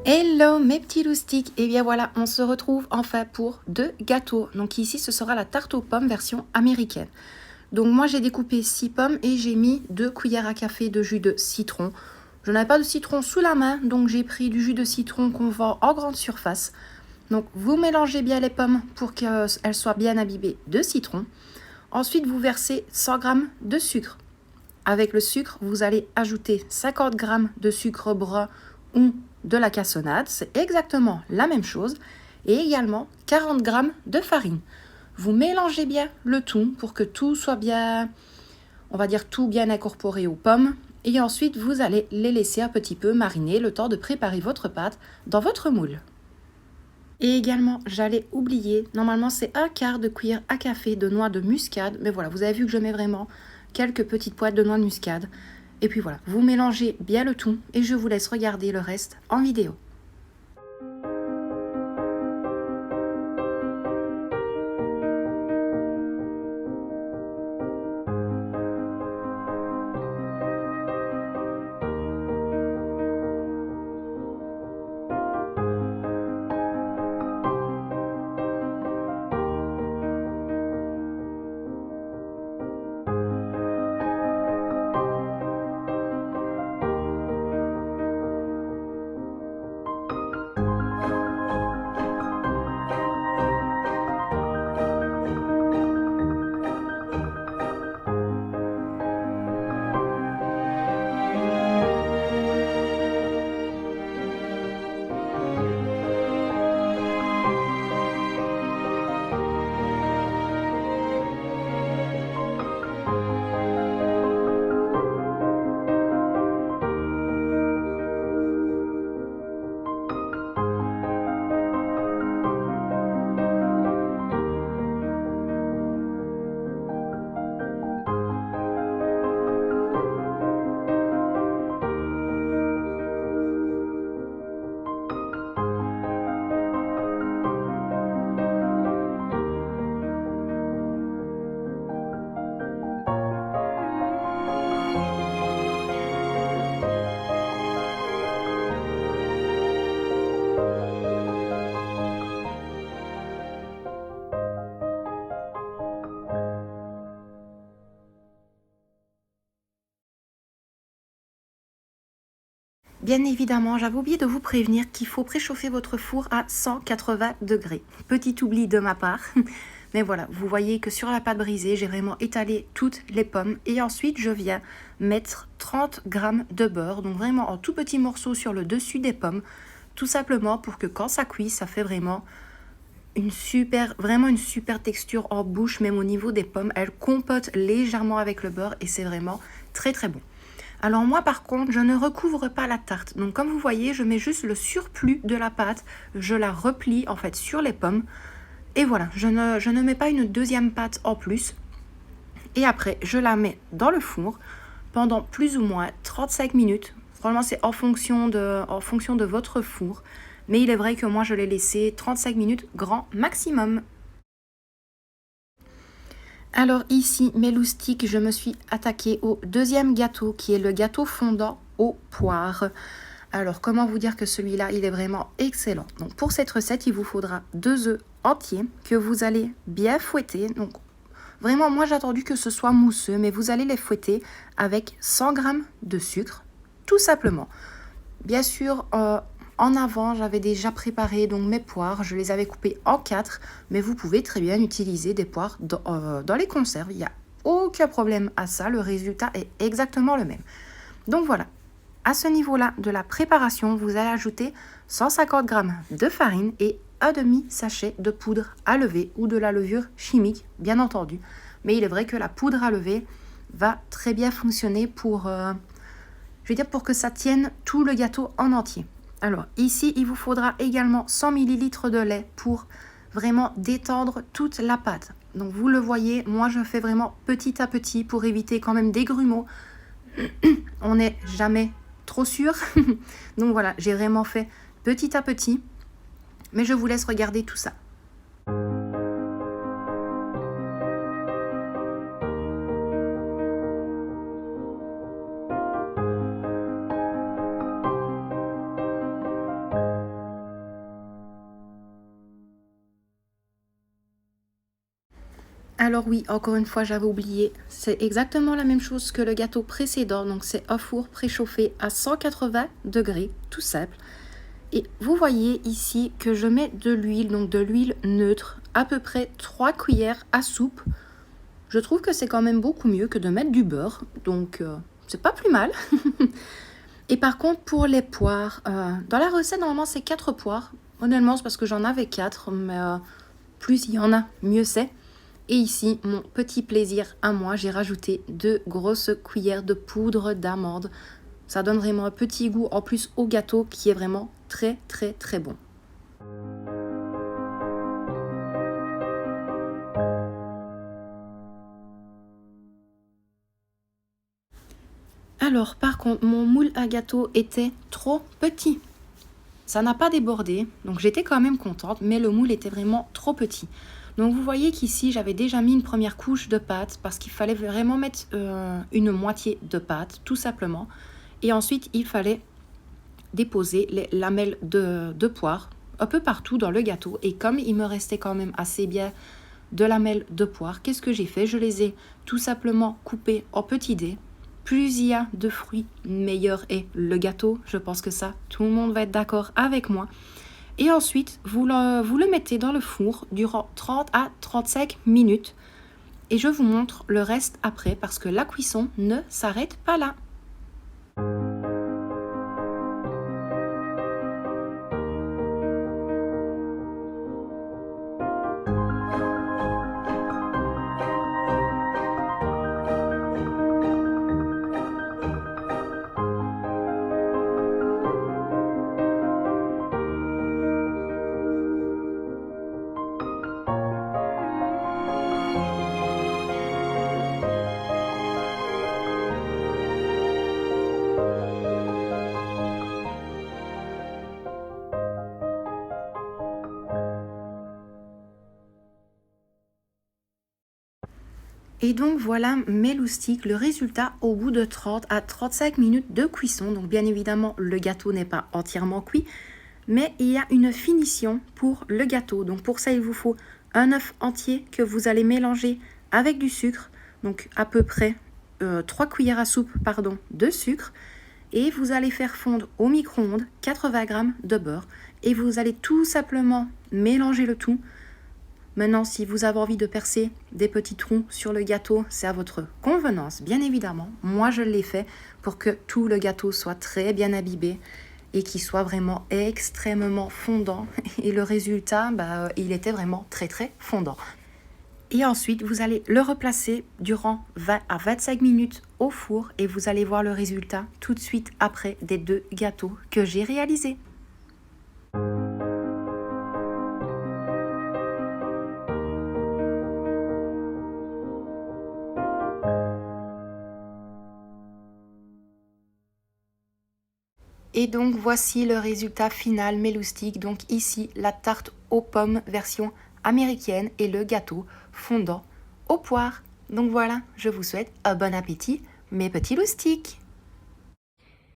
Hello mes petits loustiques, et bien voilà, on se retrouve enfin pour deux gâteaux. Donc ici ce sera la tarte aux pommes version américaine. Donc moi j'ai découpé 6 pommes et j'ai mis 2 cuillères à café de jus de citron. Je n'avais pas de citron sous la main, donc j'ai pris du jus de citron qu'on vend en grande surface. Donc vous mélangez bien les pommes pour qu'elles soient bien imbibées de citron. Ensuite vous versez 100 g de sucre. Avec le sucre, vous allez ajouter 50 g de sucre brun ou de la cassonade, c'est exactement la même chose, et également 40 g de farine. Vous mélangez bien le tout pour que tout soit bien, on va dire tout bien incorporé aux pommes, et ensuite vous allez les laisser un petit peu mariner le temps de préparer votre pâte dans votre moule. Et également, j'allais oublier, normalement c'est un quart de cuillère à café de noix de muscade, mais voilà, vous avez vu que je mets vraiment quelques petites poids de noix de muscade. Et puis voilà, vous mélangez bien le tout et je vous laisse regarder le reste en vidéo. Bien évidemment, j'avais oublié de vous prévenir qu'il faut préchauffer votre four à 180 degrés. Petit oubli de ma part. Mais voilà, vous voyez que sur la pâte brisée, j'ai vraiment étalé toutes les pommes. Et ensuite, je viens mettre 30 g de beurre, donc vraiment en tout petits morceaux sur le dessus des pommes. Tout simplement pour que quand ça cuit, ça fait vraiment une super texture en bouche, même au niveau des pommes. Elle compote légèrement avec le beurre et c'est vraiment très très bon. Alors moi par contre, je ne recouvre pas la tarte. Donc comme vous voyez, je mets juste le surplus de la pâte, je la replie en fait sur les pommes. Et voilà, je ne mets pas une deuxième pâte en plus. Et après, je la mets dans le four pendant plus ou moins 35 minutes. Vraiment, c'est en fonction de votre four. Mais il est vrai que moi, je l'ai laissé 35 minutes grand maximum. Alors ici, mes loustiques, je me suis attaquée au deuxième gâteau qui est le gâteau fondant aux poires. Alors comment vous dire que celui-là, il est vraiment excellent. Donc pour cette recette, il vous faudra 2 œufs entiers que vous allez bien fouetter. Donc vraiment, moi j'ai attendu que ce soit mousseux, mais vous allez les fouetter avec 100 g de sucre, tout simplement. Bien sûr, en avant, j'avais déjà préparé donc mes poires, je les avais coupées en 4, mais vous pouvez très bien utiliser des poires dans les conserves, il n'y a aucun problème à ça, le résultat est exactement le même. Donc voilà, à ce niveau-là de la préparation, vous allez ajouter 150 g de farine et un demi-sachet de poudre à lever ou de la levure chimique, bien entendu. Mais il est vrai que la poudre à lever va très bien fonctionner pour que ça tienne tout le gâteau en entier. Alors ici, il vous faudra également 100 ml de lait pour vraiment détendre toute la pâte. Donc vous le voyez, moi je fais vraiment petit à petit pour éviter quand même des grumeaux. On n'est jamais trop sûr. Donc voilà, j'ai vraiment fait petit à petit. Mais je vous laisse regarder tout ça. Alors oui, encore une fois, j'avais oublié. C'est exactement la même chose que le gâteau précédent. Donc c'est un four préchauffé à 180 degrés, tout simple. Et vous voyez ici que je mets de l'huile, donc de l'huile neutre, à peu près 3 cuillères à soupe. Je trouve que c'est quand même beaucoup mieux que de mettre du beurre, donc c'est pas plus mal. Et par contre, pour les poires, dans la recette, normalement, c'est 4 poires. Honnêtement, c'est parce que j'en avais 4, mais plus il y en a, mieux c'est. Et ici, mon petit plaisir à moi, j'ai rajouté 2 grosses cuillères de poudre d'amande. Ça donne vraiment un petit goût en plus au gâteau qui est vraiment très très très bon. Alors par contre, mon moule à gâteau était trop petit. Ça n'a pas débordé, donc j'étais quand même contente, mais le moule était vraiment trop petit. Donc vous voyez qu'ici, j'avais déjà mis une première couche de pâte parce qu'il fallait vraiment mettre une moitié de pâte, tout simplement. Et ensuite, il fallait déposer les lamelles de poire un peu partout dans le gâteau. Et comme il me restait quand même assez bien de lamelles de poire, qu'est-ce que j'ai fait? Je les ai tout simplement coupées en petits dés. Plus il y a de fruits, meilleur est le gâteau. Je pense que ça, tout le monde va être d'accord avec moi. Et ensuite, vous le mettez dans le four durant 30 à 35 minutes. Et je vous montre le reste après parce que la cuisson ne s'arrête pas là. Et donc voilà mes loustiques, le résultat au bout de 30 à 35 minutes de cuisson. Donc bien évidemment, le gâteau n'est pas entièrement cuit, mais il y a une finition pour le gâteau. Donc pour ça, il vous faut un œuf entier que vous allez mélanger avec du sucre, donc à peu près 3 cuillères à soupe de sucre. Et vous allez faire fondre au micro-ondes 80 g de beurre. Et vous allez tout simplement mélanger le tout. Maintenant, si vous avez envie de percer des petits trous sur le gâteau, c'est à votre convenance, bien évidemment. Moi, je l'ai fait pour que tout le gâteau soit très bien imbibé et qu'il soit vraiment extrêmement fondant. Et le résultat, il était vraiment très très fondant. Et ensuite, vous allez le replacer durant 20 à 25 minutes au four et vous allez voir le résultat tout de suite après des 2 gâteaux que j'ai réalisés. Et donc voici le résultat final mes loustiques. Donc ici la tarte aux pommes version américaine et le gâteau fondant aux poires. Donc voilà, je vous souhaite un bon appétit mes petits loustiques.